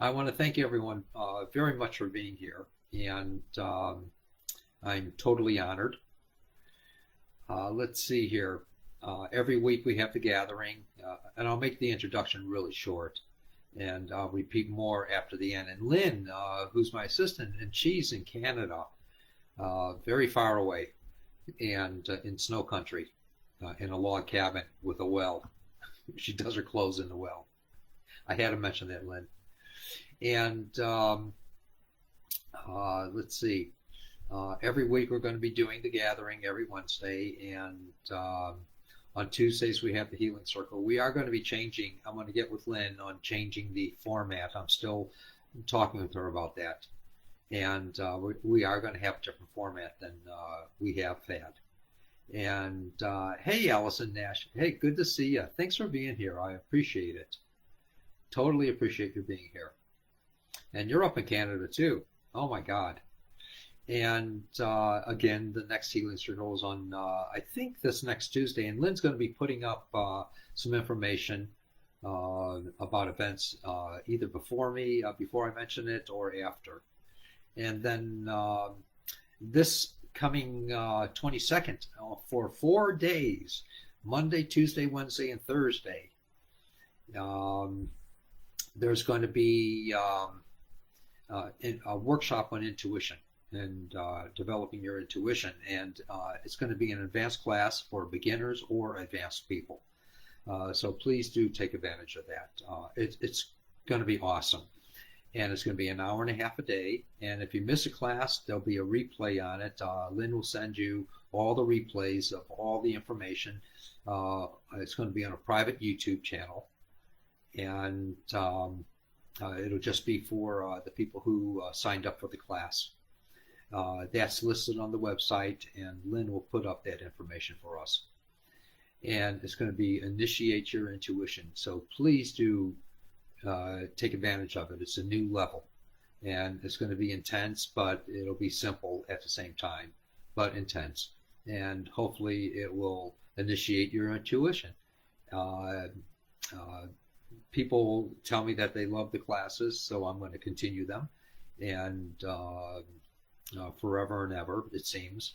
I want to thank everyone very much for being here, and I'm totally honored. Let's see here. Every week we have the gathering, and I'll make the introduction really short, and I'll repeat more after the end. And Lynn, who's my assistant, and she's in Canada, very far away, and in snow country, in a log cabin with a well. She does her clothes in the well. I had to mention that, Lynn. And let's see. Every week we're going to be doing the gathering every Wednesday, and on Tuesdays we have the Healing Circle. We are going to be changing. I'm going to get with Lynn on changing the format. I'm still talking with her about that, and we are going to have a different format than we have had. And hey, Allison Nash. Hey, good to see you. Thanks for being here. I appreciate it. Totally appreciate you being here. And you're up in Canada too. Oh my God. And again, the next Healing Circle is on, I think, this next Tuesday. And Lynn's going to be putting up some information about events either before me, before I mention it, or after. And then this coming 22nd, for 4 days, Monday, Tuesday, Wednesday, and Thursday, um, there's going to be a workshop on intuition and developing your intuition. And it's going to be an advanced class for beginners or advanced people. So please do take advantage of that. It's going to be awesome. And it's going to be an hour and a half a day. And if you miss a class, there'll be a replay on it. Lynn will send you all the replays of all the information. It's going to be on a private YouTube channel. And it'll just be for the people who signed up for the class. That's listed on the website, and Lynn will put up that information for us. And it's going to be Initiate Your Intuition. So please do take advantage of it. It's a new level, and it's going to be intense, but it'll be simple at the same time, but intense. And hopefully it will initiate your intuition. Uh, uh, People tell me that they love the classes, so I'm going to continue them, and forever and ever, it seems.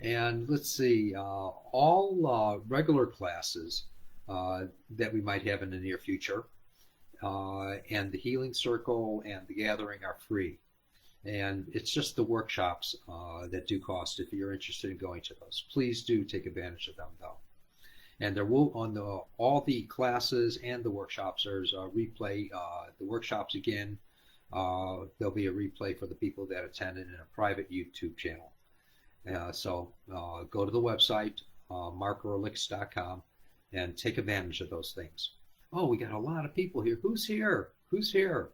And let's see, all regular classes that we might have in the near future, and the Healing Circle and the Gathering are free. And it's just the workshops that do cost if you're interested in going to those. Please do take advantage of them, though. And there will, on all the classes and the workshops, there's a replay. The workshops again, there'll be a replay for the people that attended in a private YouTube channel. So go to the website, markorlix.com, and take advantage of those things. Oh, we got a lot of people here. Who's here? Who's here?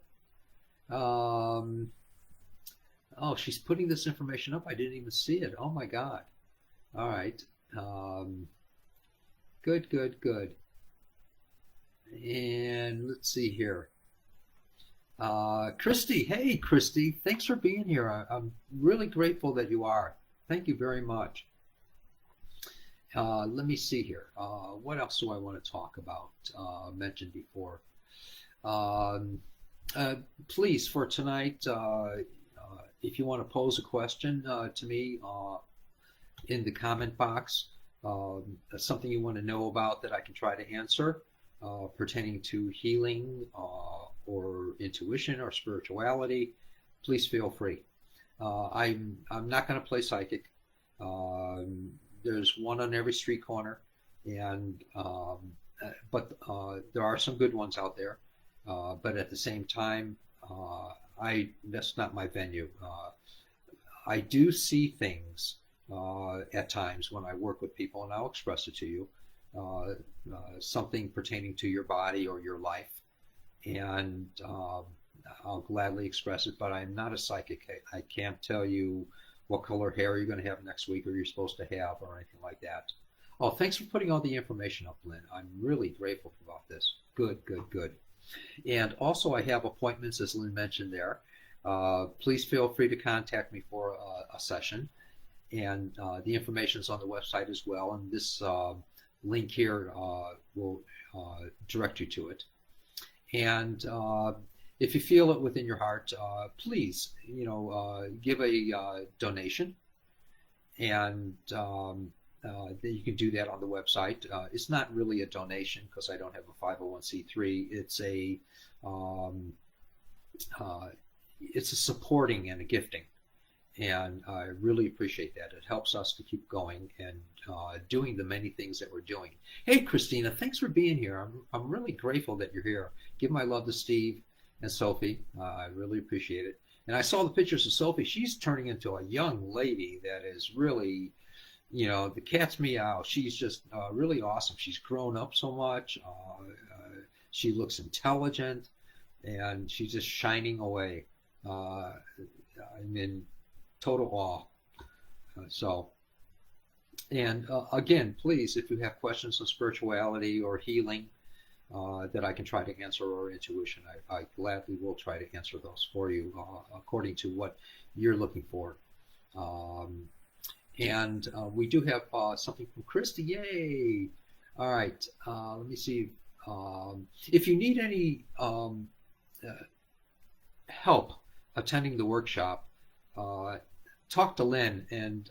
Um, oh, she's putting this information up. I didn't even see it. Oh my God. All right. Good, good, good. And let's see here. Christy, hey, Christy, thanks for being here. I'm really grateful that you are. Thank you very much. Let me see here. What else do I want to talk about? Mentioned before. Um, Please, for tonight, if you want to pose a question to me in the comment box, something you want to know about that I can try to answer pertaining to healing or intuition or spirituality, please feel free. I'm not going to play psychic. There's one on every street corner, and but there are some good ones out there. But at the same time, I that's not my venue. I do see things at times when I work with people, and I'll express it to you. Something pertaining to your body or your life, and I'll gladly express it. But I'm not a psychic. I can't tell you what color hair you're going to have next week, or you're supposed to have, or anything like that. Oh, thanks for putting all the information up, Lynn. I'm really grateful about this. Good, good, good. And also, I have appointments, as Lynn mentioned there. Please feel free to contact me for a session. And the information is on the website as well. And this link here will direct you to it. And if you feel it within your heart, please, give a donation, and then you can do that on the website. It's not really a donation because I don't have a 501c3. Um, uh, it's a supporting and a gifting, and I really appreciate that. It helps us to keep going and doing the many things that we're doing. Hey, Christina, thanks for being here. I'm really grateful that you're here. Give my love to Steve and Sophie. I really appreciate it. And I saw the pictures of Sophie. She's turning into a young lady that is really, the cat's meow. She's just really awesome. She's grown up so much. She looks intelligent, and she's just shining away. I'm in total awe. So, and again, please, if you have questions on spirituality or healing that I can try to answer, or intuition, I gladly will try to answer those for you according to what you're looking for. And we do have something from Christy. Yay! All right. Let me see. If you need any help attending the workshop, talk to Lynn, and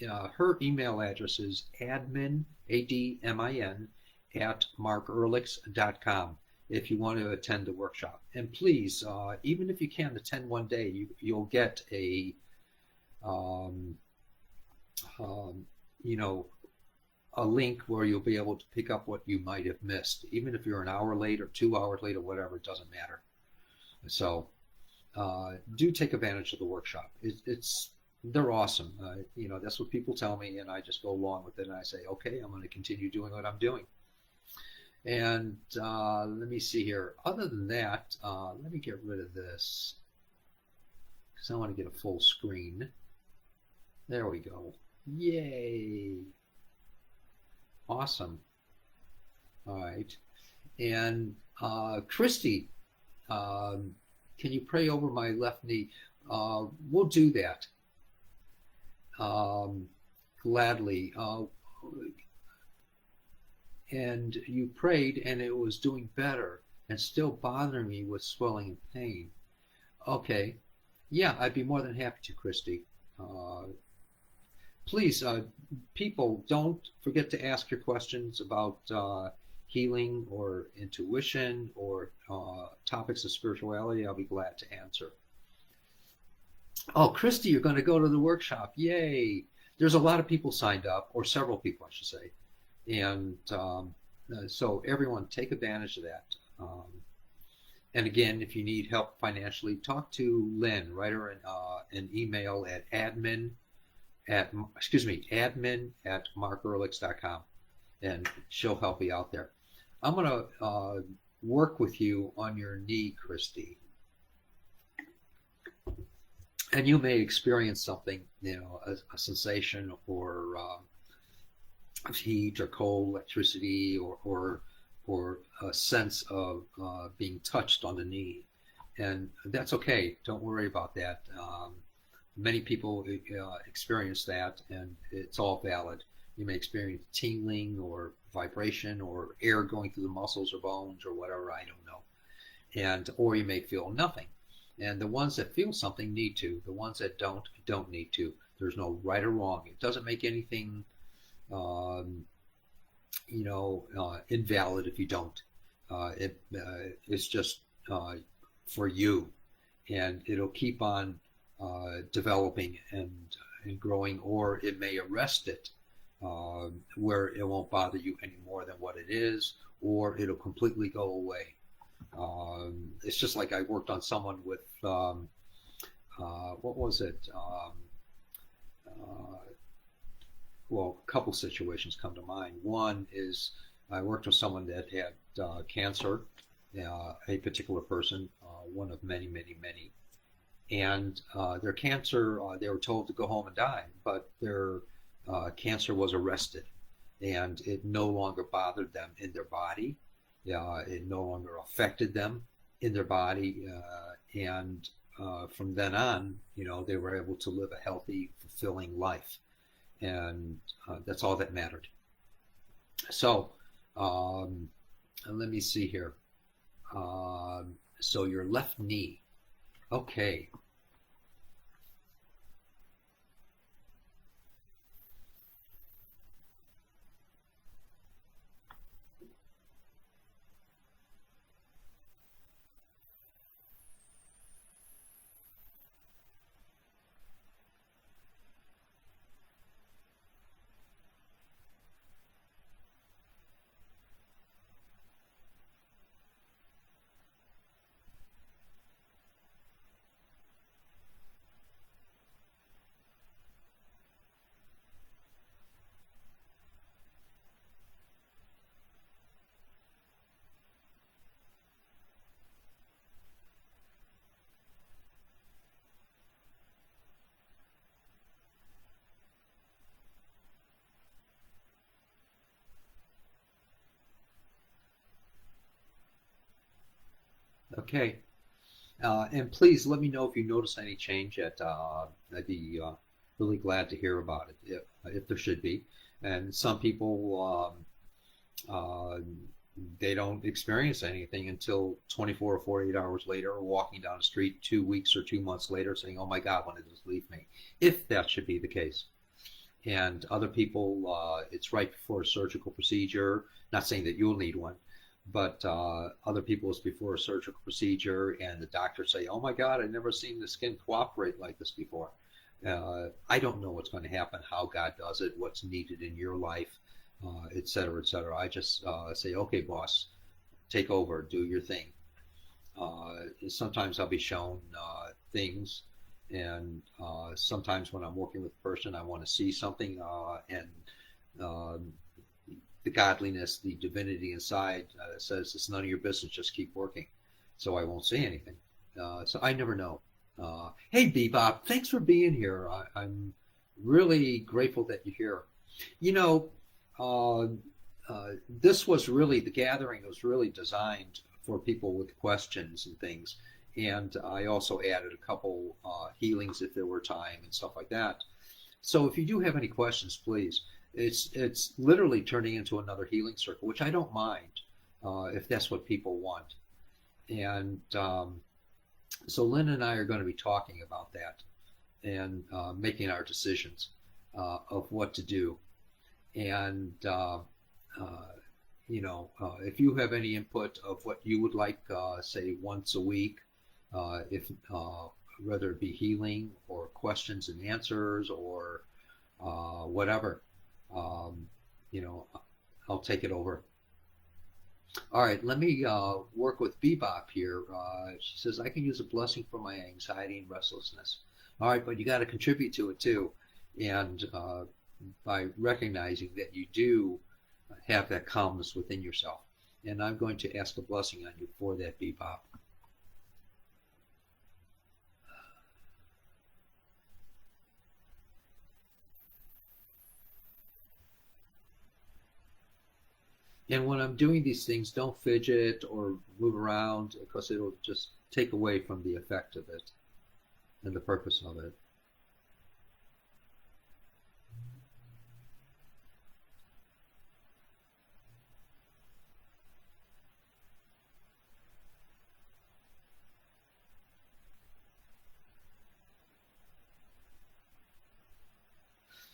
her email address is admin, ADMIN, at markehrlichs.com if you want to attend the workshop. And please, even if you can't attend one day, you'll get a, a link where you'll be able to pick up what you might have missed. Even if you're an hour late or 2 hours late or whatever, it doesn't matter. So do take advantage of the workshop. They're awesome. That's what people tell me, and I just go along with it, and I say, okay, I'm going to continue doing what I'm doing. And let me see here. Other than that, let me get rid of this because I want to get a full screen. There we go. Yay! Awesome. All right. And Christy, can you pray over my left knee? We'll do that. Gladly. And you prayed, and it was doing better and still bothering me with swelling and pain. Okay. Yeah, I'd be more than happy to, Christy. Please, people, don't forget to ask your questions about healing or intuition or topics of spirituality. I'll be glad to answer. Oh, Christy, you're going to go to the workshop. Yay. There's a lot of people signed up, or several people, I should say. And so everyone, take advantage of that. And again, if you need help financially, talk to Lynn. Write her an email at admin at markehrlichs.com, and she'll help you out there. I'm going to work with you on your knee, Christy. And you may experience something, a sensation, or heat or cold, electricity, or a sense of being touched on the knee. And that's okay. Don't worry about that. Many people experience that, and it's all valid. You may experience tingling or vibration or air going through the muscles or bones or whatever, I don't know. Or you may feel nothing. And the ones that feel something need to. The ones that don't need to. There's no right or wrong. It doesn't make anything, invalid if you don't. It's just for you, and it'll keep on developing and growing, or it may arrest it where it won't bother you any more than what it is, or it'll completely go away. It's just like I worked on someone with, what was it? Well, a couple situations come to mind. One is I worked with someone that had cancer, a particular person, one of many, many, many. And their cancer, they were told to go home and die, but their cancer was arrested, and it no longer bothered them in their body. It no longer affected them in their body, and from then on, they were able to live a healthy, fulfilling life, and that's all that mattered. So let me see here. So your left knee. Okay. Okay. And please let me know if you notice any change. I'd be really glad to hear about it if there should be. And some people uh, they don't experience anything until 24 or 48 hours later, or walking down the street 2 weeks or 2 months later, saying, "Oh my God, when did this leave me?" If that should be the case. And other people, it's right before a surgical procedure. Not saying that you'll need one, but other people it's before a surgical procedure, and the doctors say, "Oh my God, I've never seen the skin cooperate like this before." I don't know what's going to happen, how God does it, what's needed in your life, et cetera, et cetera. I just say, "Okay, boss, take over, do your thing." Sometimes I'll be shown things, and sometimes when I'm working with a person, I want to see something, and uh, the godliness, the divinity inside says it's none of your business, just keep working. So I won't say anything. So I never know. Hey, Bebop, thanks for being here. I'm really grateful that you're here. You know, uh, this was really, the gathering was really designed for people with questions and things. And I also added a couple healings if there were time and stuff like that. So if you do have any questions, please. It's literally turning into another healing circle, which I don't mind if that's what people want. And so Lynn and I are going to be talking about that and making our decisions of what to do. And if you have any input of what you would like, say once a week, if whether it be healing or questions and answers or whatever, um, you know, I'll take it over. All right, let me work with Bebop here. She says I can use a blessing for my anxiety and restlessness. All right, but you got to contribute to it too, and by recognizing that you do have that calmness within yourself. And I'm going to ask a blessing on you for that, Bebop. And when I'm doing these things, don't fidget or move around because it'll just take away from the effect of it and the purpose of it.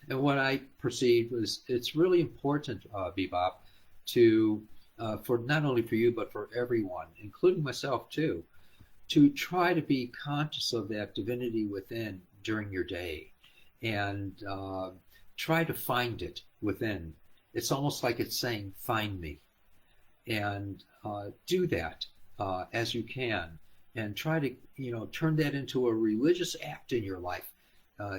And what I perceived was it's really important, Bebop, to for not only for you but for everyone, including myself too, to try to be conscious of that divinity within during your day, and try to find it within. It's almost like it's saying, "Find me," and do that as you can, and try to turn that into a religious act in your life,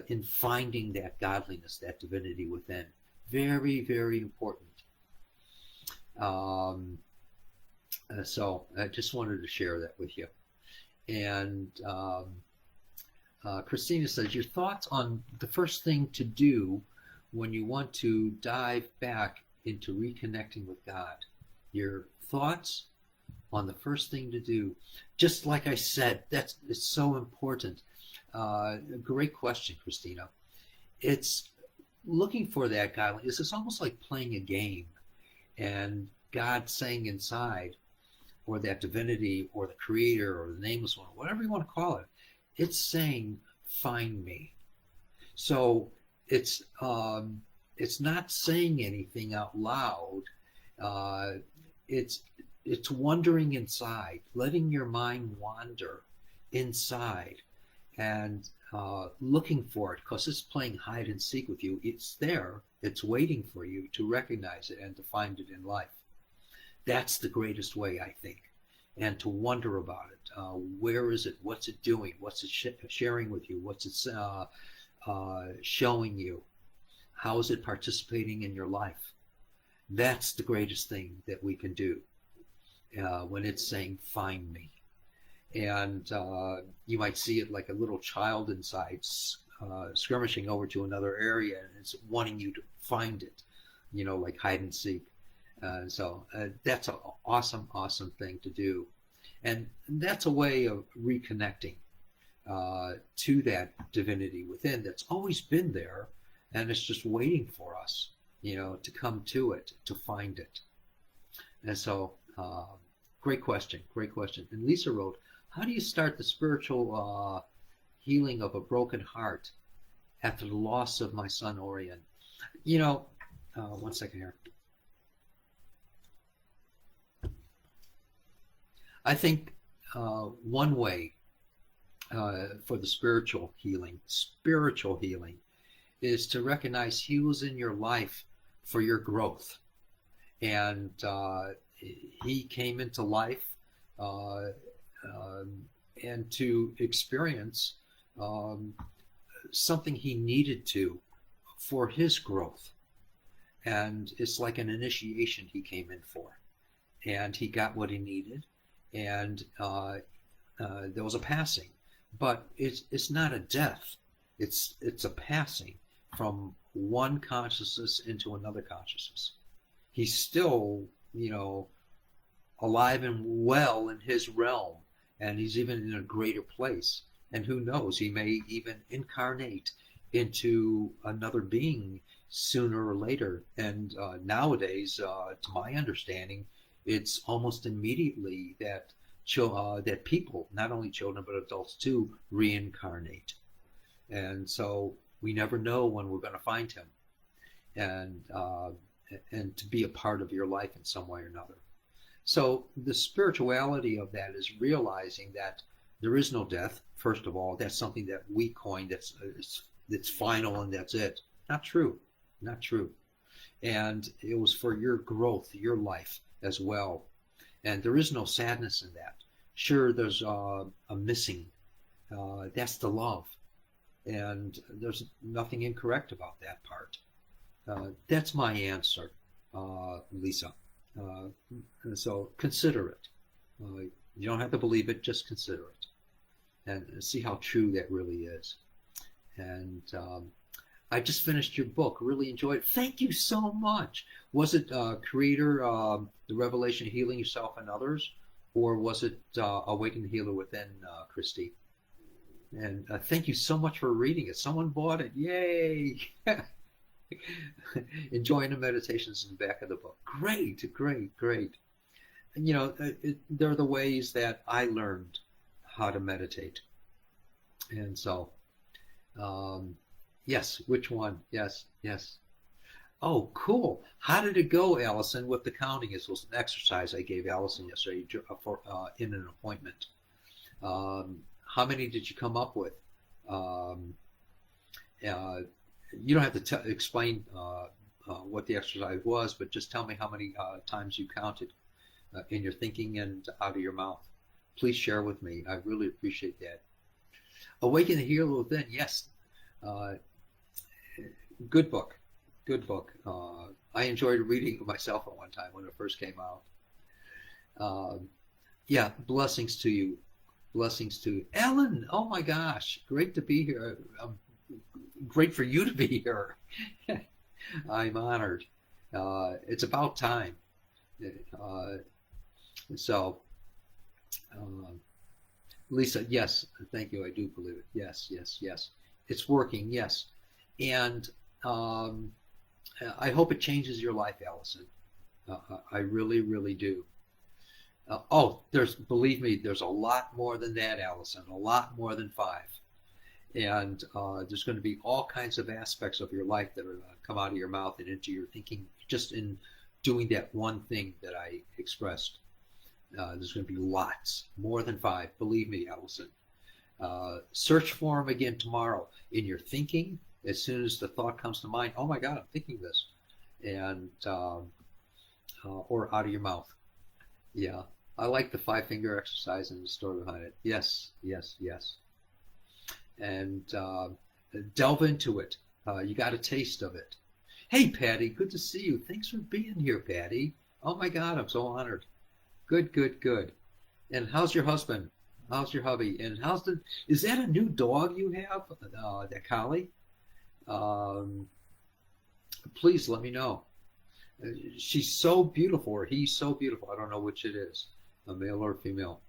in finding that godliness, that divinity within. Very, very important. Um, so I just wanted to share that with you. And Christina says, your thoughts on the first thing to do when you want to dive back into reconnecting with God. Your thoughts on the first thing to do. Just like I said, it's so important. Great question, Christina. It's looking for that godliness. It's almost like playing a game, and God saying inside, or that divinity or the creator or the nameless one, whatever you want to call it, it's saying, find me. So it's not saying anything out loud. Uh, it's it's wandering inside, letting your mind wander inside, and looking for it because it's playing hide and seek with you. It's there. It's waiting for you to recognize it and to find it in life. That's the greatest way, I think, and to wonder about it. Where is it? What's it doing? What's it sharing with you? What's it showing you? How is it participating in your life? That's the greatest thing that we can do when it's saying, find me. And you might see it like a little child inside skirmishing over to another area and it's wanting you to find it, like hide and seek. So that's an awesome, awesome thing to do. And that's a way of reconnecting to that divinity within that's always been there, and it's just waiting for us, to come to it, to find it. And so, great question, great question. And Lisa wrote, how do you start the spiritual healing of a broken heart after the loss of my son Orion? One second here. I think one way for the spiritual healing is to recognize he was in your life for your growth. And he came into life and to experience something he needed to for his growth. And it's like an initiation he came in for. And he got what he needed. And there was a passing. But it's not a death. It's a passing from one consciousness into another consciousness. He's still, alive and well in his realm, and he's even in a greater place. And who knows, he may even incarnate into another being sooner or later. And nowadays, to my understanding, it's almost immediately that that people, not only children but adults too, reincarnate. And so we never know when we're going to find him, and to be a part of your life in some way or another. So the spirituality of that is realizing that there is no death. First of all, that's something that we coined. That's final and that's it. Not true. Not true. And it was for your growth, your life as well. And there is no sadness in that. Sure, there's a missing. That's the love. And there's nothing incorrect about that part. That's my answer, Lisa. So consider it. You don't have to believe it, just consider it. And see how true that really is. And I just finished your book. Really enjoyed it. Thank you so much. Was it Creator, The Revelation, Healing Yourself and Others? Or was it Awaken the Healer Within, Christy? And thank you so much for reading it. Someone bought it. Yay! Enjoying the meditations in the back of the book. Great, great, great. And, they're the ways that I learned how to meditate. And so, yes, which one? Yes, yes. Oh, cool. How did it go, Allison, with the counting? It was an exercise I gave Allison yesterday in an appointment. How many did you come up with? You don't have to explain what the exercise was, but just tell me how many times you counted in your thinking and out of your mouth. Please share with me. I really appreciate that. Awaken the Healer Within, yes. Good book. Good book. I enjoyed reading it myself at one time when it first came out. Yeah, blessings to you. Blessings to you. Ellen, oh my gosh, great to be here. Great for you to be here. I'm honored. It's about time. So, Lisa, yes, thank you. I do believe it. Yes, yes, yes. It's working, yes. And I hope it changes your life, Allison. I really, really do. Believe me, there's a lot more than that, Allison, a lot more than five. And there's going to be all kinds of aspects of your life that are going to come out of your mouth and into your thinking just in doing that one thing that I expressed. There's going to be lots, more than five. Believe me, Allison. Search for them again tomorrow in your thinking. As soon as the thought comes to mind, oh my God, I'm thinking this, and or out of your mouth. Yeah, I like the five finger exercise and the story behind it. Yes, yes, yes. And delve into it. You got a taste of it. Hey, Patty, good to see you. Thanks for being here, Patty. Oh my God, I'm so honored. Good, good, good. And how's your husband? How's your hubby? And is that a new dog you have? That collie? Um, Please let me know. She's so beautiful, or he's so beautiful. I don't know which it is, a male or female.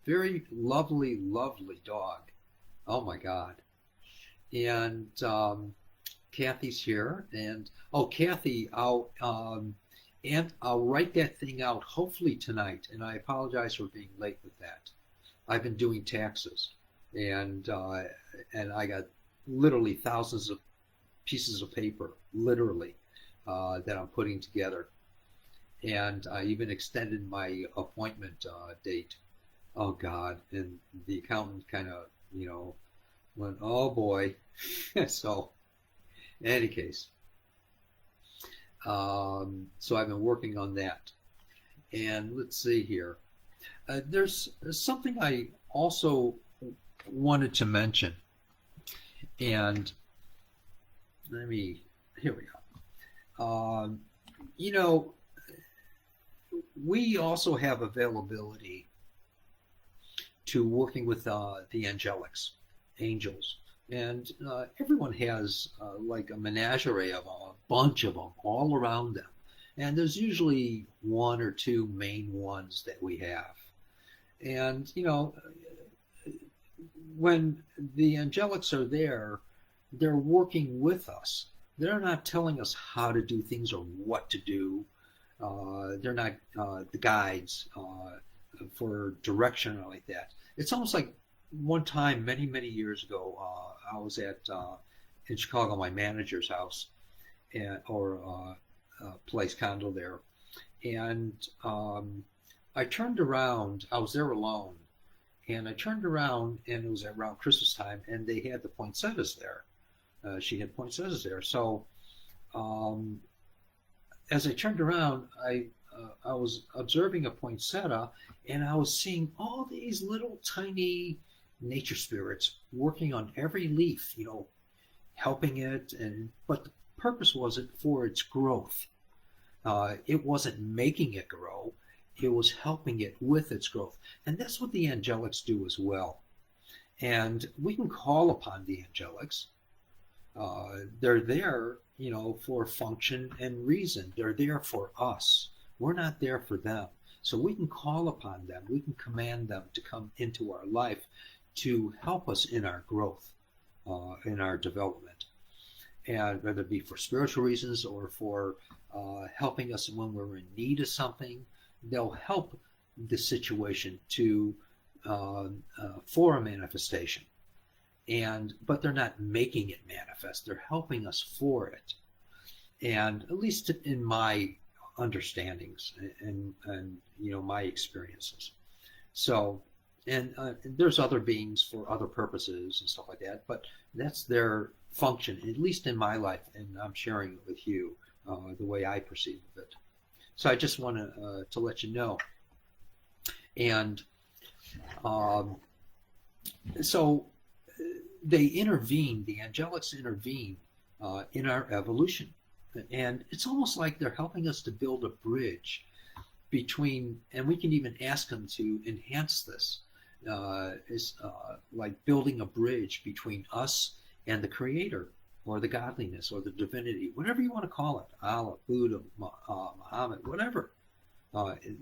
Very lovely, lovely dog. Oh my God. And Kathy's here, and oh, Kathy, I'll write that thing out hopefully tonight. And I apologize for being late with that. I've been doing taxes, and I got literally thousands of pieces of paper, literally, that I'm putting together. And I even extended my appointment date. Oh God! And the accountant kind of, went, "Oh boy." So, in any case, so I've been working on that. And let's see here. There's something I also wanted to mention, and here we go. You know, we also have availability to working with the angelics, angels. And everyone has like a menagerie of a bunch of them all around them. And there's usually one or two main ones that we have. And, when the angelics are there, they're working with us. They're not telling us how to do things or what to do. They're not the guides for direction or like that. It's almost like one time, many, many years ago, I was in Chicago, my manager's house, or place condo there, and I turned around. I was there alone, and I turned around, and it was around Christmas time, and they had the poinsettias there. She had poinsettias there. So um, as I turned around, I was observing a poinsettia, and I was seeing all these little tiny nature spirits working on every leaf, helping it. And but the purpose wasn't for its growth. It wasn't making it grow. It was helping it with its growth. And that's what the angelics do as well. And we can call upon the angelics. They're there, for function and reason. They're there for us. We're not there for them. So we can call upon them. We can command them to come into our life to help us in our growth, in our development. And whether it be for spiritual reasons or for helping us when we're in need of something, they'll help the situation to for a manifestation. But they're not making it manifest. They're helping us for it. And at least in my understandings and my experiences. So, and there's other beings for other purposes and stuff like that, but that's their function, at least in my life, and I'm sharing it with you the way I perceive it. So I just want to let you know. And um, so they intervene, the angelics intervene in our evolution. And it's almost like they're helping us to build a bridge between, and we can even ask them to enhance this. Is like building a bridge between us and the Creator, or the godliness, or the divinity, whatever you want to call it, Allah, Buddha, Muhammad, whatever.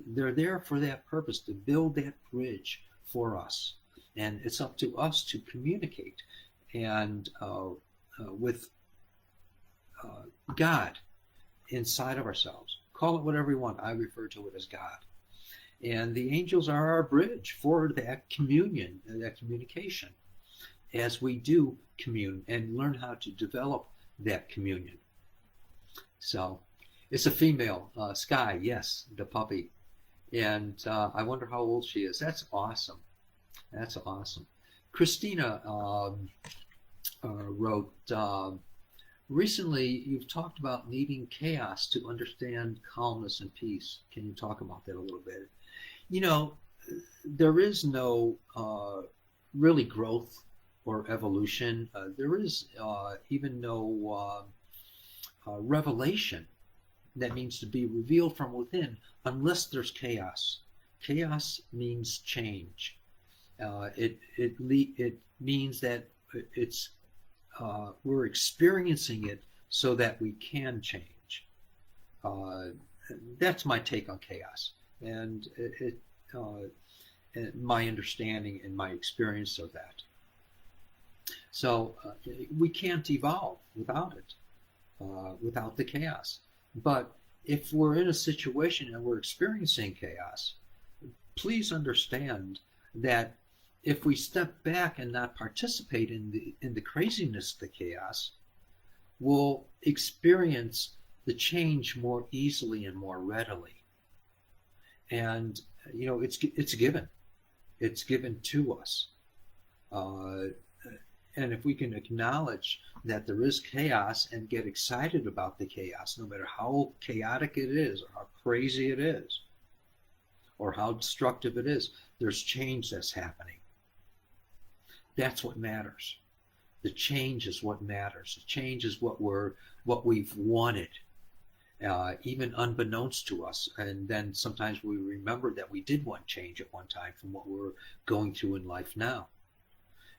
They're there for that purpose, to build that bridge for us. And it's up to us to communicate and with God inside of ourselves. Call it whatever you want. I refer to it as God. And the angels are our bridge for that communion, that communication, as we do commune and learn how to develop that communion. So it's a female, Sky, yes, the puppy. And I wonder how old she is. That's awesome. That's awesome. Christina wrote, recently you've talked about needing chaos to understand calmness and peace. Can you talk about that a little bit? You know, there is no really growth or evolution. There is even no revelation that means to be revealed from within unless there's chaos. Chaos means change. It means that it's we're experiencing it so that we can change. Uh, that's my take on chaos, and my understanding and my experience of that. So we can't evolve without it, without the chaos. But if we're in a situation and we're experiencing chaos, please understand that if we step back and not participate in the craziness of the chaos, we'll experience the change more easily and more readily. And it's given. It's given to us. Uh, and if we can acknowledge that there is chaos and get excited about the chaos, no matter how chaotic it is, or how crazy it is, or how destructive it is, there's change that's happening. That's what matters. The change is what matters. The change is what we've wanted, even unbeknownst to us. And then sometimes we remember that we did want change at one time from what we're going through in life now.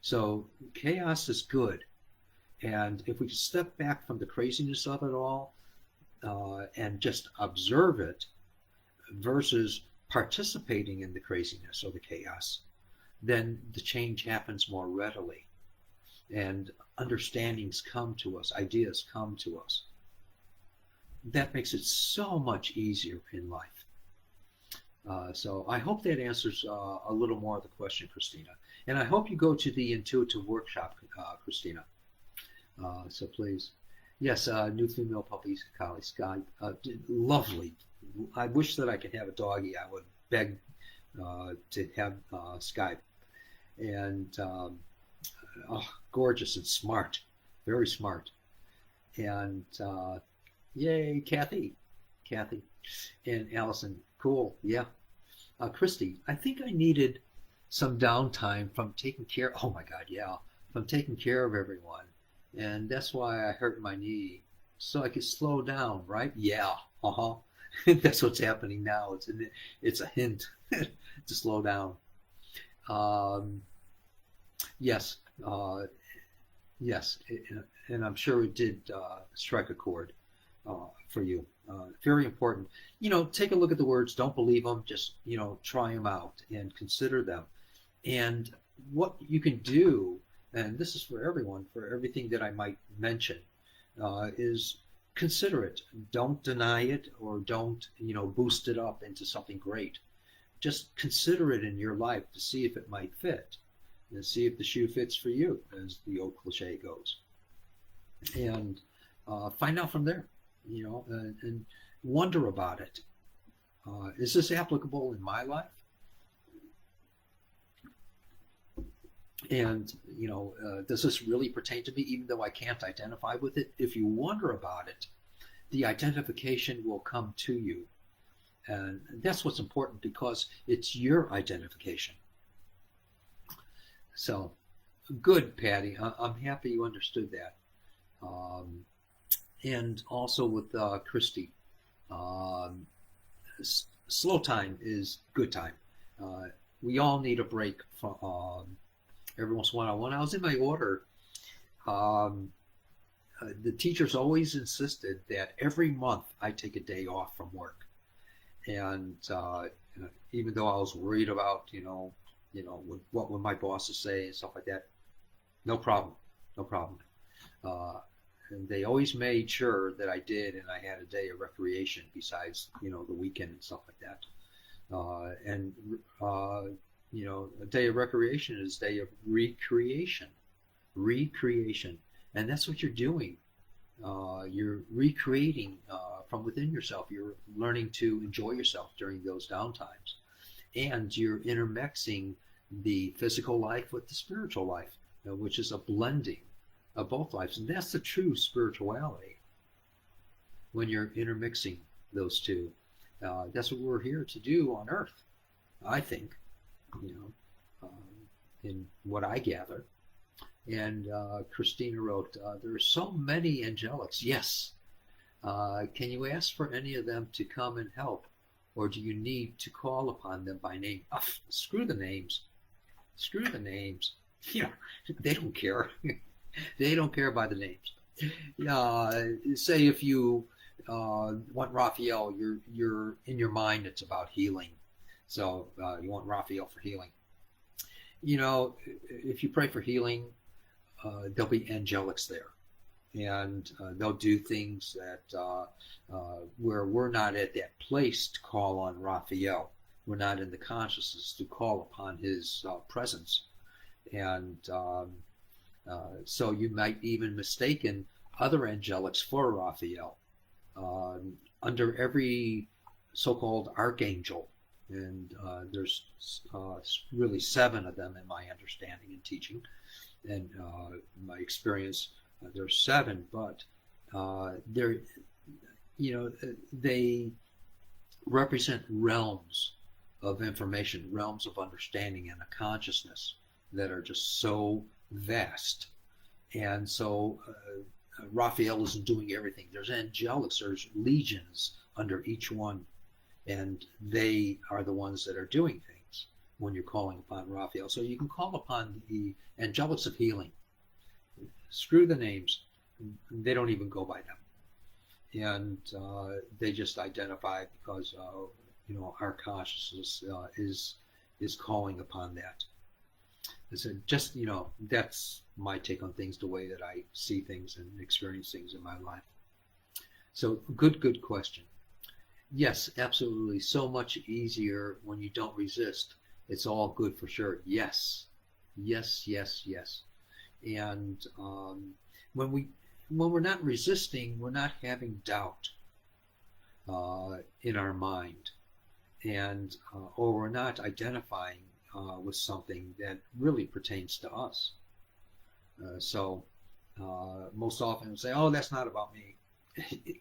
So chaos is good. And if we step back from the craziness of it all and just observe it versus participating in the craziness or the chaos, then the change happens more readily. And understandings come to us, ideas come to us. That makes it so much easier in life. So I hope that answers a little more of the question, Christina. And I hope you go to the intuitive workshop, Christina. So please. Yes, new female puppies, collie, Sky. Lovely. I wish that I could have a doggy. I would beg to have Sky. And gorgeous and smart. Very smart. And yay, Kathy. Kathy. And Allison. Cool. Yeah. Christy, I think I needed some downtime from taking care. Oh my God, yeah. From taking care of everyone. And that's why I hurt my knee. So I could slow down, right? Yeah. Uh-huh. That's what's happening now. It's a hint to slow down. Um, yes. Yes. And I'm sure it did strike a chord for you. Very important. Take a look at the words. Don't believe them. Just, try them out and consider them. And what you can do, and this is for everyone, for everything that I might mention, is consider it. Don't deny it or don't, boost it up into something great. Just consider it in your life to see if it might fit and see if the shoe fits for you, as the old cliche goes. And find out from there, and wonder about it. Is this applicable in my life? And, does this really pertain to me, even though I can't identify with it? If you wonder about it, the identification will come to you. And that's what's important because it's your identification. So, good, Patty. I'm happy you understood that. Um, and also with Christy, um, slow time is good time. We all need a break from every once in a while. When I was in my order, um, the teachers always insisted that every month I take a day off from work. And even though I was worried about, what would my bosses say and stuff like that, no problem, no problem. Uh, and they always made sure that I did, and I had a day of recreation besides, the weekend and stuff like that. And a day of recreation is a day of recreation, recreation, and that's what you're doing. You're recreating from within yourself. You're learning to enjoy yourself during those downtimes, and you're intermixing the physical life with the spiritual life, which is a blending of both lives, and that's the true spirituality when you're intermixing those two. That's what we're here to do on Earth, I think, you know, in what I gather. And Christina wrote, there are so many angelics. Yes. Can you ask for any of them to come and help? Or do you need to call upon them by name? Oh, screw the names. Screw the names. They don't care. They don't care by the names. Say if you want Raphael, you're in your mind it's about healing. So you want Raphael for healing. If you pray for healing, there'll be angelics there, and they'll do things that where we're not at that place to call on Raphael. We're not in the consciousness to call upon his presence, and so you might even mistaken other angelics for Raphael. Under every so-called archangel, and there's really 7 of them in my understanding and teaching, and my experience, there's 7, but they're, they represent realms of information, realms of understanding and a consciousness that are just so vast. And so Raphael isn't doing everything. There's angelics, there's legions under each one, and they are the ones that are doing things when you're calling upon Raphael. So you can call upon the angelics of healing. Screw the names. They don't even go by them. And they just identify because, our consciousness is calling upon that. So just, that's my take on things, the way that I see things and experience things in my life. So good question. Yes, absolutely. So much easier when you don't resist. It's all good for sure. Yes, yes, yes, yes. And when we're not resisting, we're not having doubt in our mind, and or we're not identifying with something that really pertains to us. So most often we say, "Oh, that's not about me."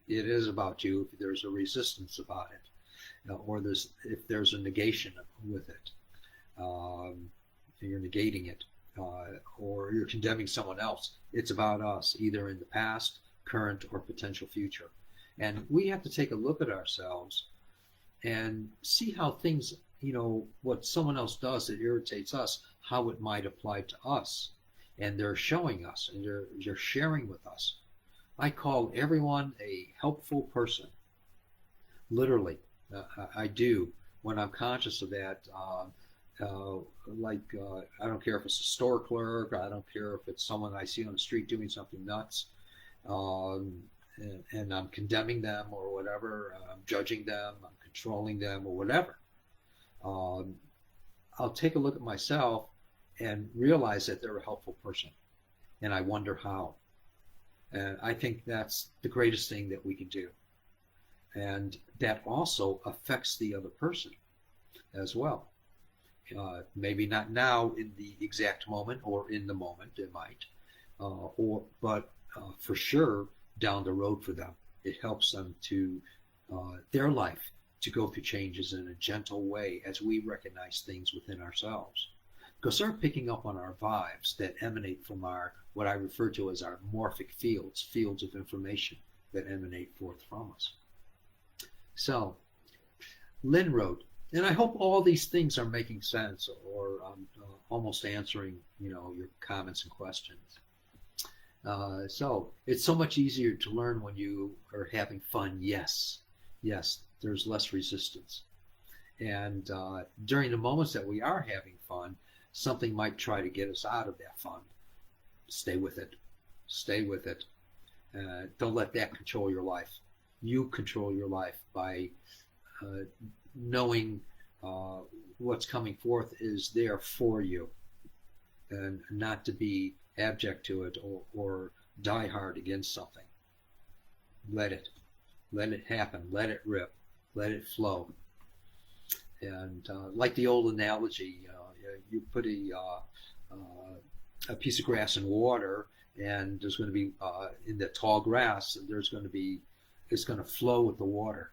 It is about you if there's a resistance about it, or if there's a negation with it. You're negating it, or you're condemning someone else. It's about us, either in the past, current, or potential future. And we have to take a look at ourselves and see how things, what someone else does that irritates us, how it might apply to us. And they're showing us, and they're sharing with us. I call everyone a helpful person. Literally, I do. When I'm conscious of that, I don't care if it's a store clerk, I don't care if it's someone I see on the street doing something nuts, and I'm condemning them or whatever, I'm judging them, I'm controlling them or whatever. I'll take a look at myself and realize that they're a helpful person, and I wonder how. And I think that's the greatest thing that we can do. And that also affects the other person as well. Maybe not now in the exact moment, or in the moment it might, but for sure down the road for them. It helps them to their life to go through changes in a gentle way as we recognize things within ourselves. Go start picking up on our vibes that emanate from our, what I refer to as our morphic fields of information that emanate forth from us. So, Lynn wrote, and I hope all these things are making sense, or almost answering, your comments and questions. So it's so much easier to learn when you are having fun. Yes, there's less resistance. And during the moments that we are having fun, something might try to get us out of that fun. Stay with it. Stay with it. Don't let that control your life. You control your life by knowing uh, what's coming forth is there for you, and not to be abject to it, or die hard against something. Let it. Let it happen. Let it rip. Let it flow. And like the old analogy, you put a piece of grass in water, and there's going to be in the tall grass. There's going to be it's going to flow with the water,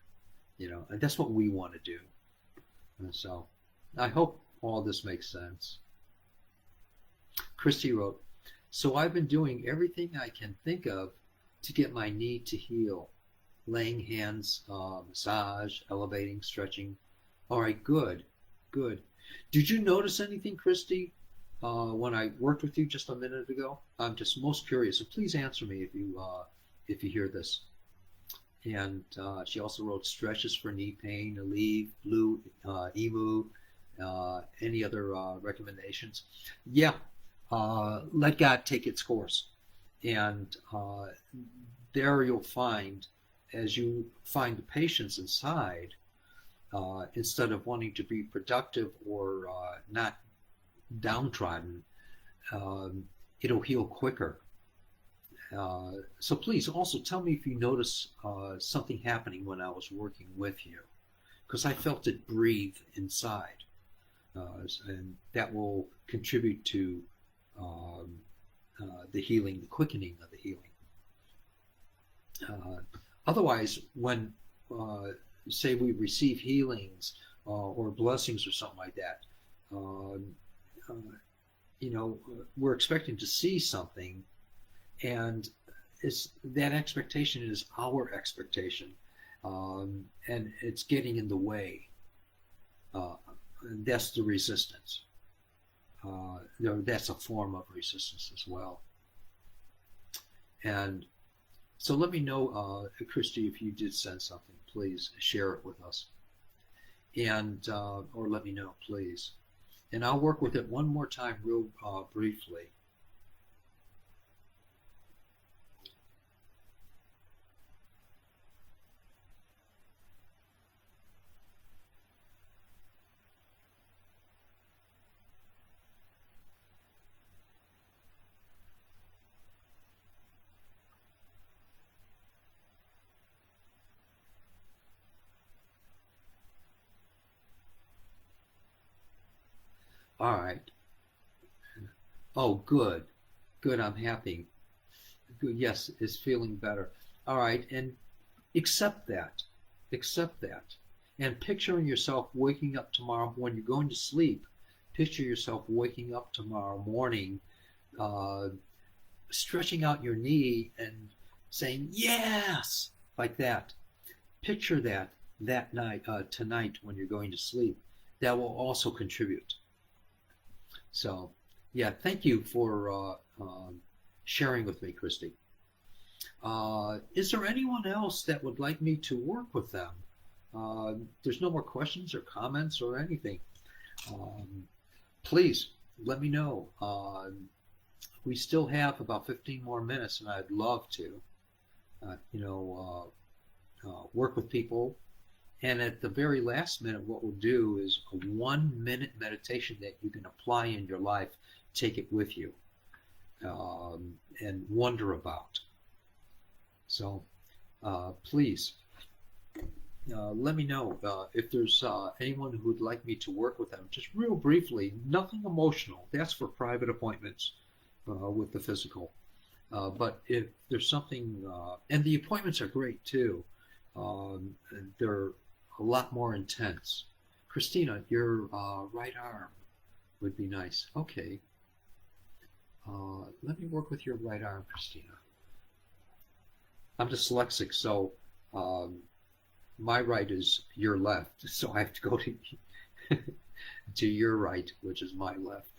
and that's what we want to do. And so, I hope all this makes sense. Christy wrote, "So I've been doing everything I can think of to get my knee to heal. Laying hands, massage, elevating, stretching. All right, good, good. Did you notice anything, Christy, when I worked with you just a minute ago? I'm just most curious. So please answer me if you hear this." And she also wrote stretches for knee pain, Aleve, Blue, Emu, any other recommendations? Yeah, let God take its course. And there you'll find, as you find the patience inside, instead of wanting to be productive or not downtrodden, it'll heal quicker. So please also tell me if you notice something happening when I was working with you, because I felt it breathe inside, and that will contribute to the healing, the quickening of the healing. Otherwise, when say we receive healings or blessings or something like that, we're expecting to see something, and that expectation is our expectation, and it's getting in the way. And that's the resistance. That's a form of resistance as well. And so let me know, Christy, if you did send something. Please share it with us, and or let me know, please. And I'll work with it one more time, real briefly. All right. Oh, good. Good. I'm happy. Good. Yes, it's feeling better. All right. And accept that. Accept that. And picturing yourself waking up tomorrow when you're going to sleep. Picture yourself waking up tomorrow morning, uh, stretching out your knee and saying, yes, like that. Picture that night, tonight when you're going to sleep. That will also contribute. So, yeah, thank you for sharing with me, Christy. Is there anyone else that would like me to work with them? There's no more questions or comments or anything. Um, Please let me know. We still have about 15 more minutes, and I'd love to, work with people. And at the very last minute, what we'll do is a 1 minute meditation that you can apply in your life, take it with you, and wonder about. So please let me know if there's anyone who would like me to work with them. Just real briefly, nothing emotional. That's for private appointments with the physical. But if there's something, and the appointments are great too. They're a lot more intense. Christina, your right arm would be nice. Okay. Let me work with your right arm, Christina. I'm dyslexic, so my right is your left, so I have to go to to your right, which is my left.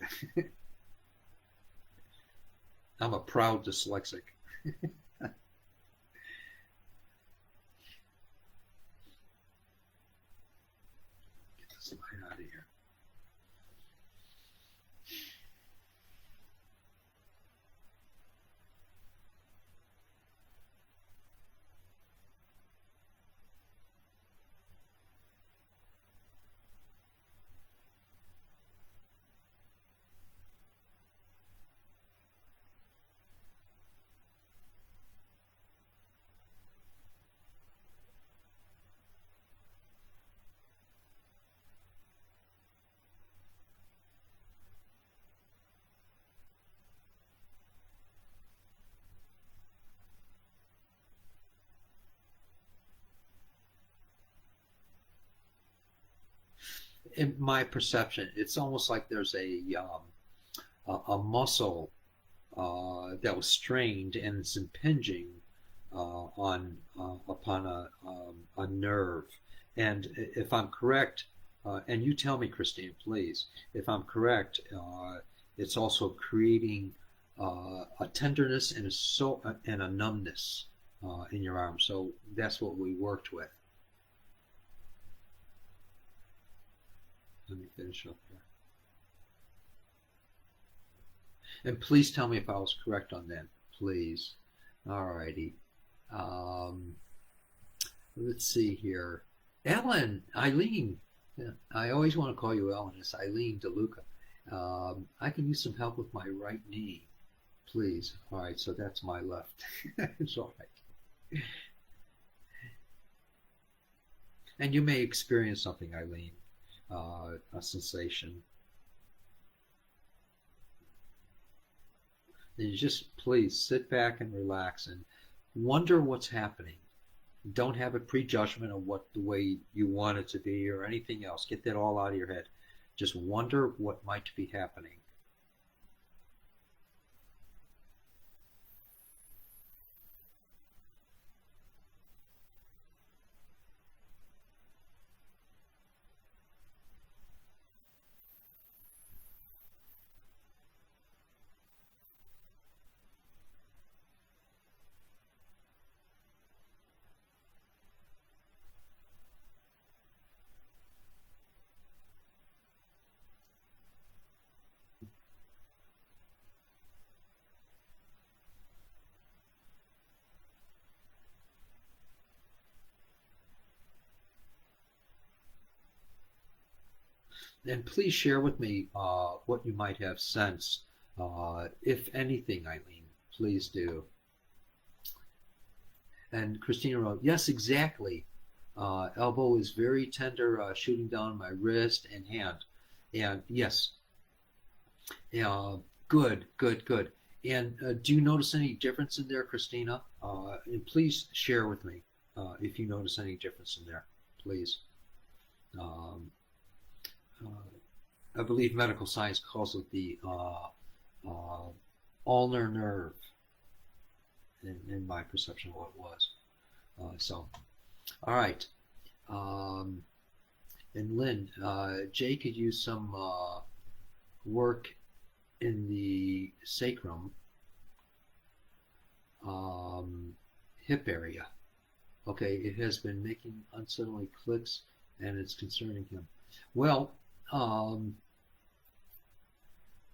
I'm a proud dyslexic. Get this light out of here. in my perception, it's almost like there's a muscle that was strained and it's impinging on upon a nerve. And if I'm correct, and you tell me, Christine, please, if I'm correct, it's also creating a tenderness and and a numbness in your arm. So that's what we worked with. Let me finish up here. And please tell me if I was correct on that, please. All righty. Um, let's see here. Ellen, Eileen. Yeah, I always want to call you Ellen. It's Eileen DeLuca. I can use some help with my right knee, please. All right, so that's my left. It's all right. And you may experience something, Eileen, a sensation. And you just please sit back and relax and wonder what's happening. Don't have a prejudgment of what the way you want it to be or anything else. Get that all out of your head. Just wonder what might be happening. And please share with me what you might have sensed, if anything, Eileen. Please do. And Christina wrote, yes, exactly. Elbow is very tender, shooting down my wrist and hand. And yes, good, good, good. And do you notice any difference in there, Christina? And please share with me if you notice any difference in there, please. Um, I believe medical science calls it the uh, ulnar nerve, in my perception of what it was. So, all right. Um, and Lynn, Jay could use some work in the sacrum, um, hip area. Okay, it has been making unsettling clicks and it's concerning him. Well, um,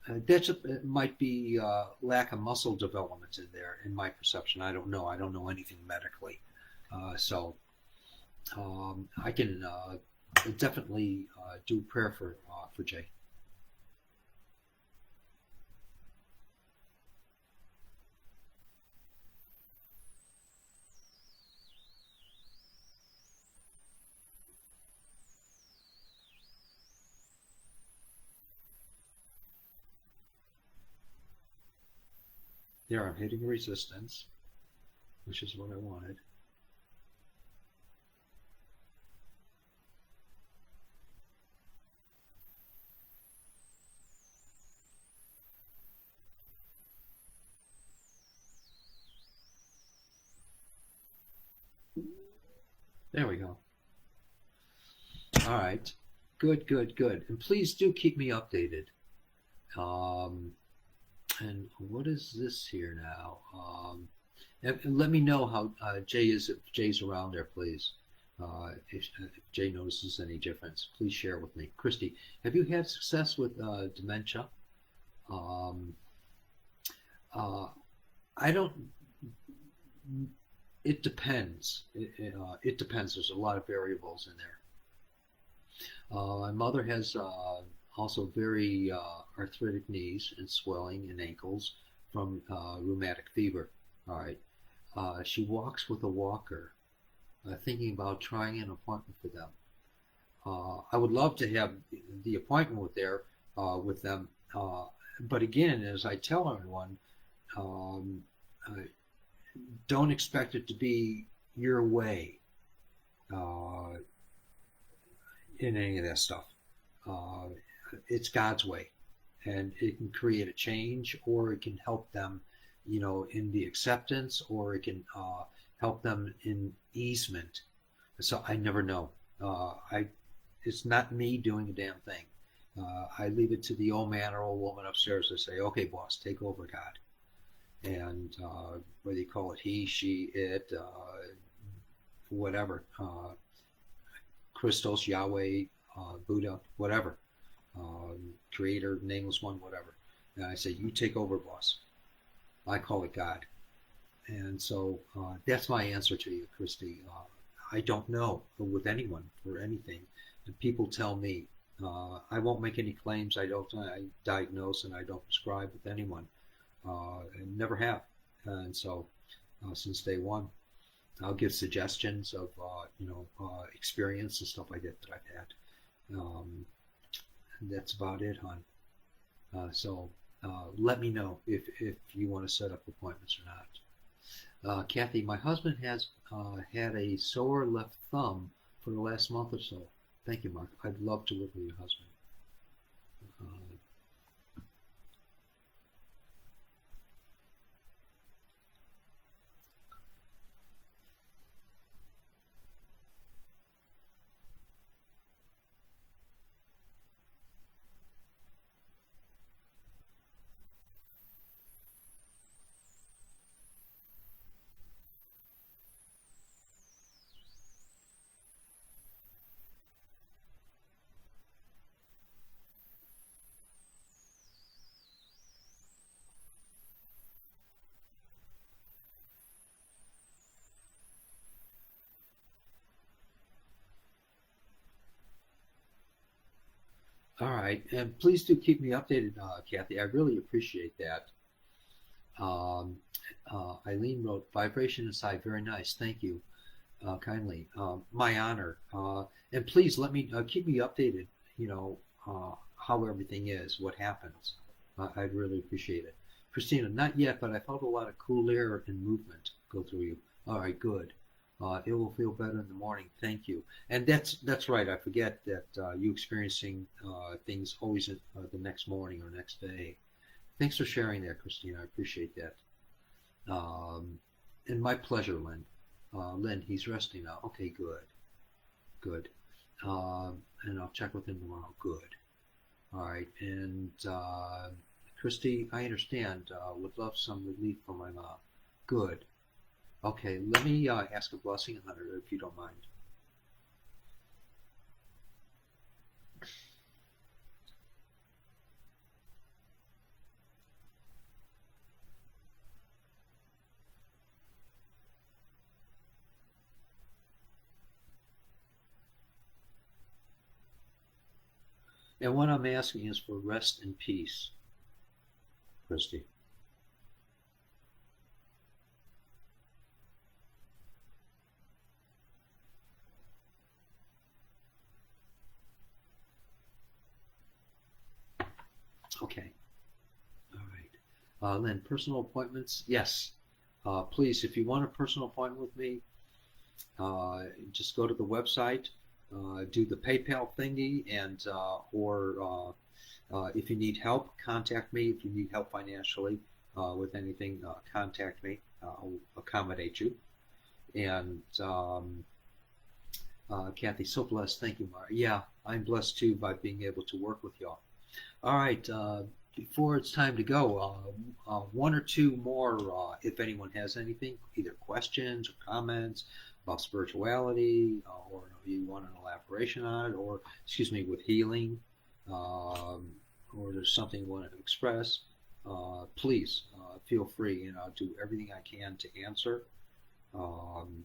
it might be lack of muscle development in there, in my perception. I don't know. I don't know anything medically. So I can definitely do prayer for Jay. There, I'm hitting resistance, which is what I wanted. There we go. All right. Good, good, good. And please do keep me updated. Um, and what is this here now? And let me know how Jay is, if Jay's around there, please. If Jay notices any difference, please share with me. Christy, have you had success with dementia? Um, uh, I don't. It depends. It depends. There's a lot of variables in there. My mother has also very arthritic knees and swelling in ankles from rheumatic fever. All right. She walks with a walker, thinking about trying an appointment for them. I would love to have the appointment with them, but again, as I tell everyone, um, uh, don't expect it to be your way uh, in any of that stuff. uh, it's God's way, and it can create a change, or it can help them, in the acceptance, or it can help them in easement. So I never know. I It's not me doing a damn thing. I leave it to the old man or old woman upstairs to say, "Okay, boss, take over, God." And whether you call it he, she, it, whatever, Christos, Yahweh, Buddha, whatever, Creator, Nameless One, whatever. And I say, "You take over, boss." I call it God. And so that's my answer to you, Christy. I don't know with anyone for anything. And people tell me. I won't make any claims. I diagnose and I don't prescribe with anyone. And never have. And so since day one, I'll give suggestions of experience and stuff like that I've had. And that's about it, hon. So let me know if you want to set up appointments or not. Kathy, my husband has had a sore left thumb for the last month or so. Thank you, Mark. I'd love to work with your husband. All right, and please do keep me updated, Kathy. I really appreciate that. Um, Eileen wrote, "Vibration inside, very nice. Thank you kindly. My honor. And please let me keep me updated. How everything is, what happens. I'd really appreciate it." Christina, not yet, but I felt a lot of cool air and movement go through you. All right, good. It will feel better in the morning. Thank you. And that's right. I forget that you experiencing things always the next morning or next day. Thanks for sharing that, Christina. I appreciate that. Um, and my pleasure, Lynn. Lynn, he's resting now. Okay, good, good. And I'll check with him tomorrow. Good. All right. And Christy, I understand. Would love some relief from my mom. Good. Okay, let me ask a blessing on her if you don't mind. And what I'm asking is for rest and peace, Christy. Okay. All right. Lynn, personal appointments? Yes. Please, if you want a personal appointment with me, just go to the website, do the PayPal thingy, and or if you need help, contact me. If you need help financially with anything, contact me. I'll accommodate you. And Kathy, so blessed. Thank you, Mara. Yeah, I'm blessed too by being able to work with y'all. All right. Before it's time to go, one or two more, if anyone has anything, either questions or comments about spirituality, or you want an elaboration on it, or, excuse me, with healing, or there's something you want to express, please feel free, and I'll do everything I can to answer, um,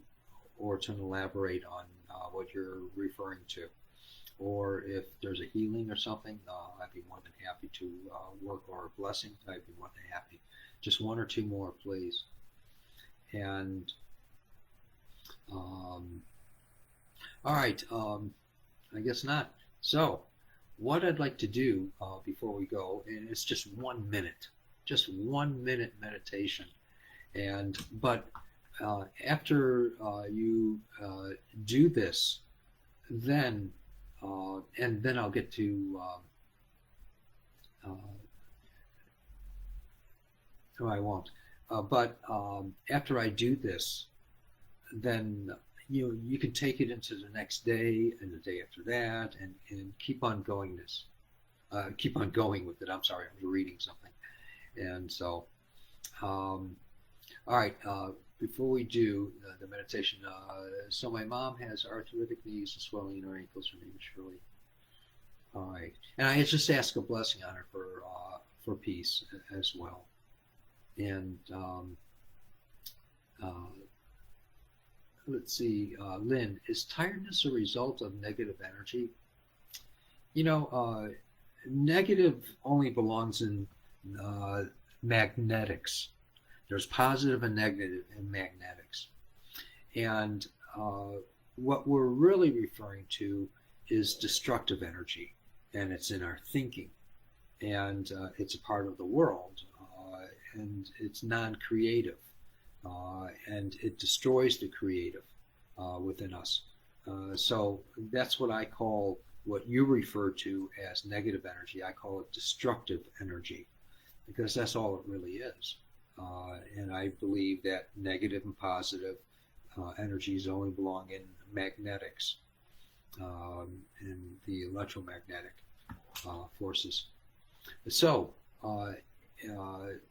or to elaborate on what you're referring to. Or if there's a healing or something, I'd be more than happy to work, or a blessing, I'd be more than happy. Just one or two more, please. And um, all right, I guess not. So, what I'd like to do before we go, and it's just 1 minute meditation. And but after you do this, then and then I'll get to. Uh, no, I won't. But after I do this, then you can take it into the next day and the day after that, and keep on going this. Keep on going with it. I'm sorry, I was reading something, and so. All right. Before we do the meditation, so my mom has arthritic knees and swelling in her ankles prematurely. All right, and I just ask a blessing on her for peace as well. And uh, let's see, Lynn, is tiredness a result of negative energy? You know, negative only belongs in magnetics. There's positive and negative in magnetics. And what we're really referring to is destructive energy, and it's in our thinking, and it's a part of the world, and it's non-creative, and it destroys the creative within us. So that's what I call what you refer to as negative energy. I call it destructive energy, because that's all it really is. And I believe that negative and positive energies only belong in magnetics and the electromagnetic forces. So,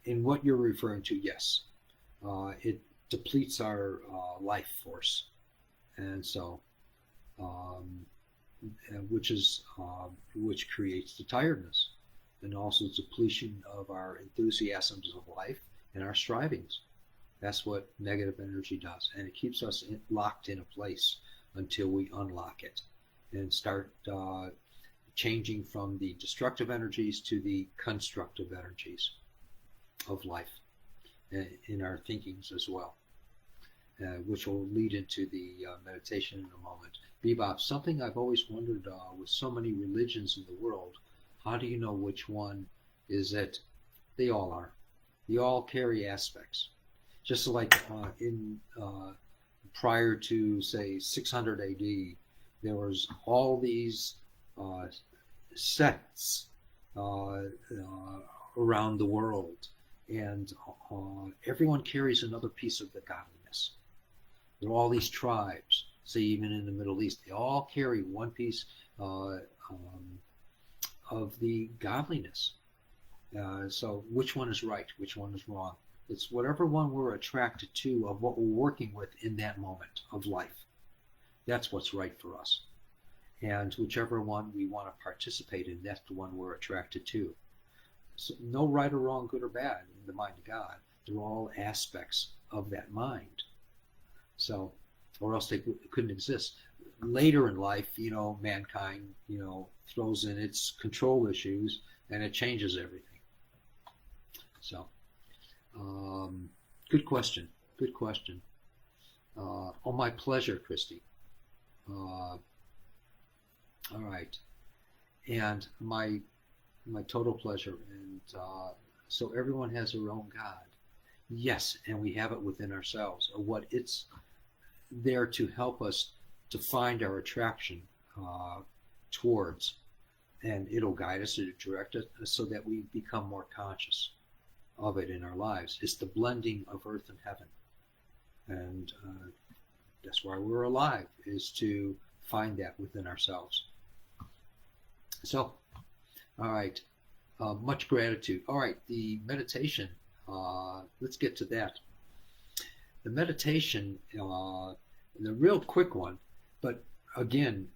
in what you're referring to, yes, it depletes our life force, and so, which creates the tiredness, and also depletion of our enthusiasms of life and our strivings. That's what negative energy does, and it keeps us locked in a place until we unlock it and start changing from the destructive energies to the constructive energies of life in our thinkings as well, which will lead into the meditation in a moment. Bebop, something I've always wondered with so many religions in the world, how do you know which one is it? They all are. They all carry aspects. Just like in prior to, say, 600 AD, there was all these sects around the world, and everyone carries another piece of the godliness. There are all these tribes, say even in the Middle East, they all carry one piece of the godliness. So which one is right? Which one is wrong? It's whatever one we're attracted to of what we're working with in that moment of life. That's what's right for us. And whichever one we want to participate in, that's the one we're attracted to. So no right or wrong, good or bad in the mind of God. They're all aspects of that mind. So, or else they couldn't exist. Later in life, mankind, throws in its control issues, and it changes everything. So, good question. Good question. Oh, my pleasure, Christy. All right, and my total pleasure. And so everyone has their own God. Yes, and we have it within ourselves. Or what it's there to help us to find our attraction towards, and it'll guide us, it'll direct us, so that we become more conscious of it in our lives. It's the blending of earth and heaven, and that's why we're alive, is to find that within ourselves. So, all right, much gratitude. All right, the meditation, let's get to that. The meditation, the real quick one, but again,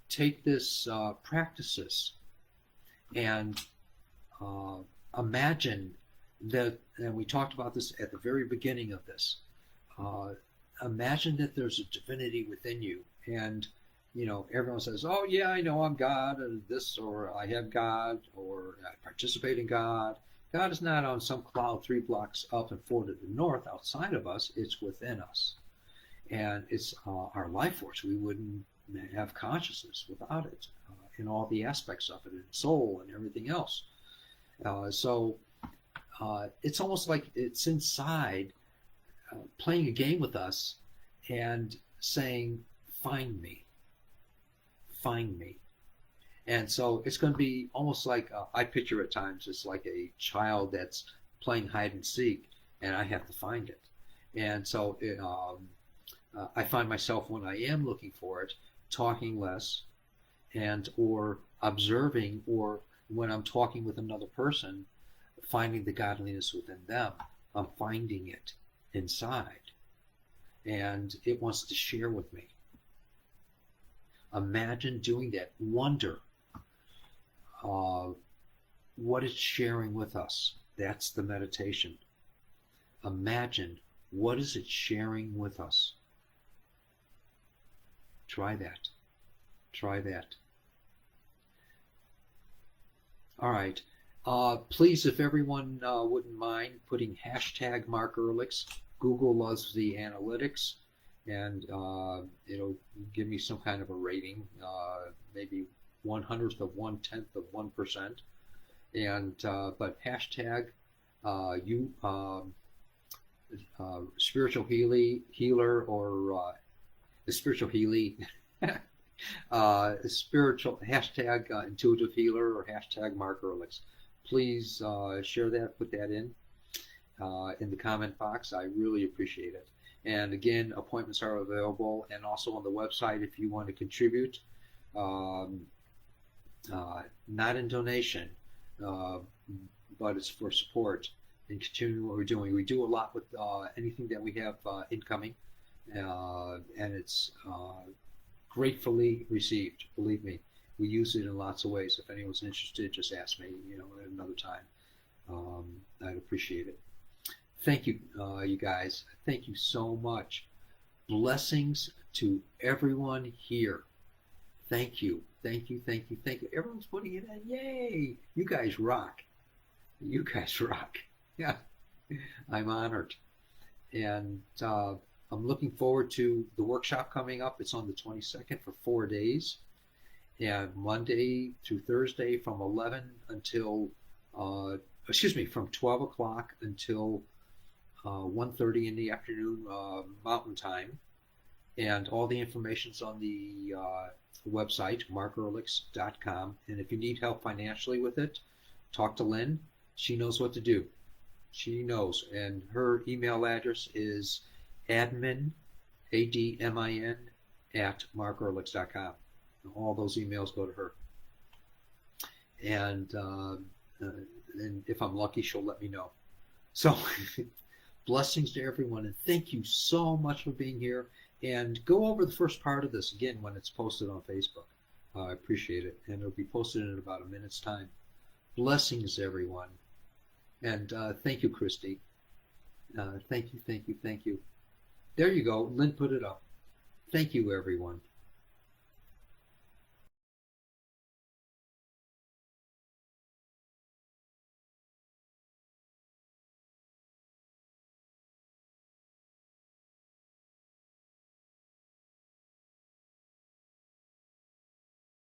take this, practice this, and imagine that, and we talked about this at the very beginning of this, imagine that there's a divinity within you, and everyone says, oh yeah, I know I'm God, or this, or I have God, or I participate in God. God is not on some cloud 3 blocks up and 4 to the north outside of us. It's within us. And it's our life force. We wouldn't have consciousness without it, in all the aspects of it, and soul and everything else. So it's almost like it's inside, playing a game with us and saying, find me. Find me. And so it's going to be almost like I picture at times it's like a child that's playing hide and seek, and I have to find it. And so I find myself when I am looking for it, talking less and or observing, or when I'm talking with another person, finding the godliness within them. I'm finding it inside, and it wants to share with me. Imagine doing that. Wonder uh, what it's sharing with us. That's the meditation. Imagine what is it sharing with us. Try that. Try that. All right. Please, if everyone wouldn't mind putting hashtag Mark Ehrlichs. Google loves the analytics, and it'll give me some kind of a rating, maybe 1/100th of 1/10 of 1%. And but hashtag you spiritual healer, or the spiritual healing. Spiritual hashtag intuitive healer, or hashtag Mark Ehrlichs. Please share that, put that in the comment box. I really appreciate it. And again, appointments are available, and also on the website if you want to contribute. Um, Not in donation, uh, but it's for support and continuing what we're doing. We do a lot with anything that we have incoming, and it's gratefully received. Believe me, we use it in lots of ways. If anyone's interested, just ask me, at another time. I'd appreciate it. Thank you, you guys. Thank you so much. Blessings to everyone here. Thank you. Thank you. Thank you. Thank you. Everyone's putting it in. Yay! You guys rock. You guys rock. Yeah, I'm honored. And I'm looking forward to the workshop coming up. It's on the 22nd for 4 days, and Monday through Thursday from 11 until, from 12 o'clock until 1:30 in the afternoon Mountain Time. And all the information's on the website, markehrlichs.com. And if you need help financially with it, talk to Lynn. She knows what to do. She knows. And her email address is admin, ADMIN, at markehrlichs.com. All those emails go to her. And if I'm lucky, she'll let me know. So blessings to everyone, and thank you so much for being here. And go over the first part of this again when it's posted on Facebook. I appreciate it. And it'll be posted in about a minute's time. Blessings, everyone. And thank you, Christy. Thank you, thank you, thank you. There you go. Lynn put it up. Thank you, everyone.